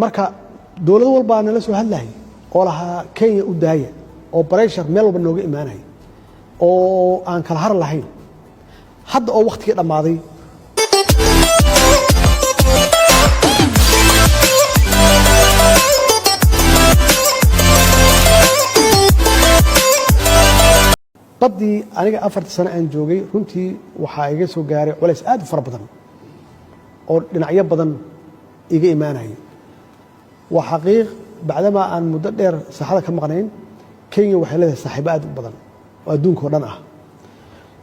marka dawlad walba nala soo hadlahay oo lahaa Kenya u daaya oo pressure meel walba nooga imaanay oo aan kala har lahayn hadda oo waqtiga dhamaaday badii aniga 4 sano aan joogay runtii waxa iga soo gaaray culays aad u fara badan oo dhinacyo badan iga imaanay وحقيق بعدما أن مدة صحة كم قنين كينيا وحيلها صاحبات بدن ودون كورنا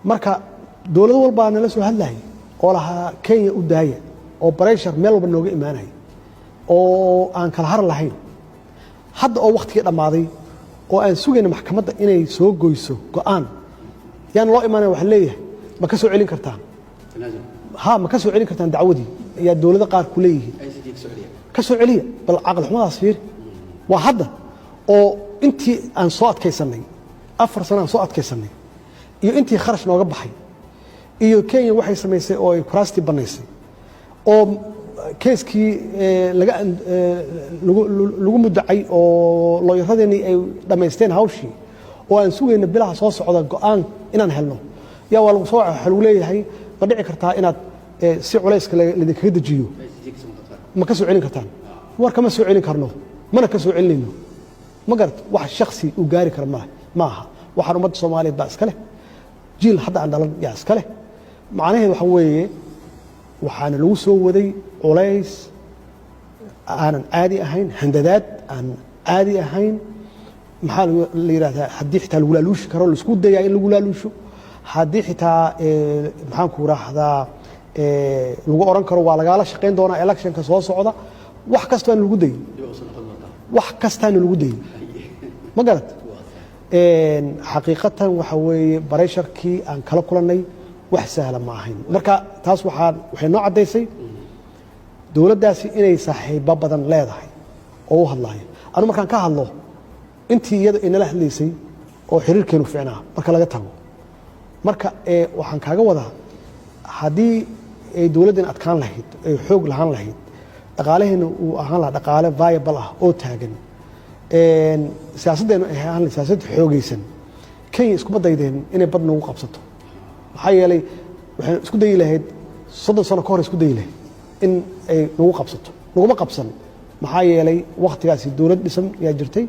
مركا دولة والبان لسه هالله قالها كينيا وداية أو بريشر ميلو بنوجي إيمانه أو أن كالهر لهين حد أو وقت كده ماضي أو أن سوينا محكمة إني سوق جويسو قان يعني الله إيمانه وحليه ما كسر علين كرتان ها ما كسر علين كرتان دعودي يا الدولة قار كليه كسعودية بالعقل حماس فيه وهذا أو أنت أن صوت كيسني أفر سنة صوت كيسني إيو أنت خرج نوجب حي إيو كين واحد سميسي أو كراستي بنيسي أو كيس كي لقى لقوا مدعي أو لو يهذني لما يستين هاوشي وأن سوي إن بلها صوص على القرآن إن نهلنا يا والله صوع حلولي هي قديع كرتها إن سعوليسك اللي كيد جيو ما كسو علين كرتان ورك ما سو علين كرنو ما كسو علينه ما قرت واحد شخصي وقاري كرماه معها واحد أمد الصومالي باس كله جيل حدا عندنا ياس كله معناه وحوي وحان لوسو وذي علايس أنا عادي أهين هندادات أنا عادي أهين محل اللي راه حدي حتى الولالوش كرول السكوت ده يعني الولالوشو حدي حتى محن كورة هذا lagu oran karo waa laga la shaqeyn doona election ka soo socda wax kasta in lagu day wax kasta in lagu day ma garad xaqiiqatan waxa weeye bareesharkii aan kala kulanay wax sahlan ma ahayn marka taas waxay noo cadeysay dawladdaasi inay saaxiibo badan leedahay oo u hadlayo anu markaan ka hadlo intii iyada inala hadlaysay oo xiriirkeenu fiicnaa marka laga tago marka waxaan kaaga wadaa haddii ay dawladdan adkaan lahayd ay xoog lahaan lahayd dhaqaalaheena uu ahaan lahaa dhaqaale viable ah oo taagan siyaasaddeenu ay ahaan lahayd siyaasad xoogaysan Kenya iskuma daydeen inay bad nagu qabsato maxaa yeelay waxay isku dayi lahayd 30 sano ka hor isku dayi lahayd in ay nagu qabsato naguma qabsan maxaa yeelay waqtigaasi dawlad dhisan ayaa jirtay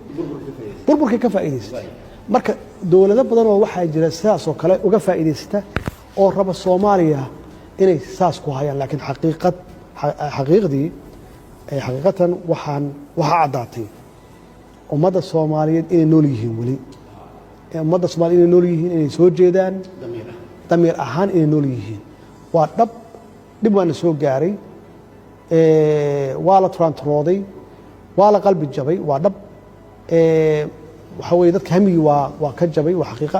burburkii ka faa'iidaysatay marka dawlado badan oo waxaa jira sidaas oo kale uga faa'iidaysata oo raba Soomaaliya inay saas ku hayaan laakiin xaqiiqatan waxa cadaatay ummadda Soomaaliyeed inay nool yihiin wali ummadda Soomaaliyeed inay nool yihiin inay soo jeedaan damiir ahaan inay nool yihiin waa dib waana soo gaaray waa la trantrooday waa la qalbi jabay waa dhab waxa weeye dadka hamigi waa ka jabay waa xaqiiqa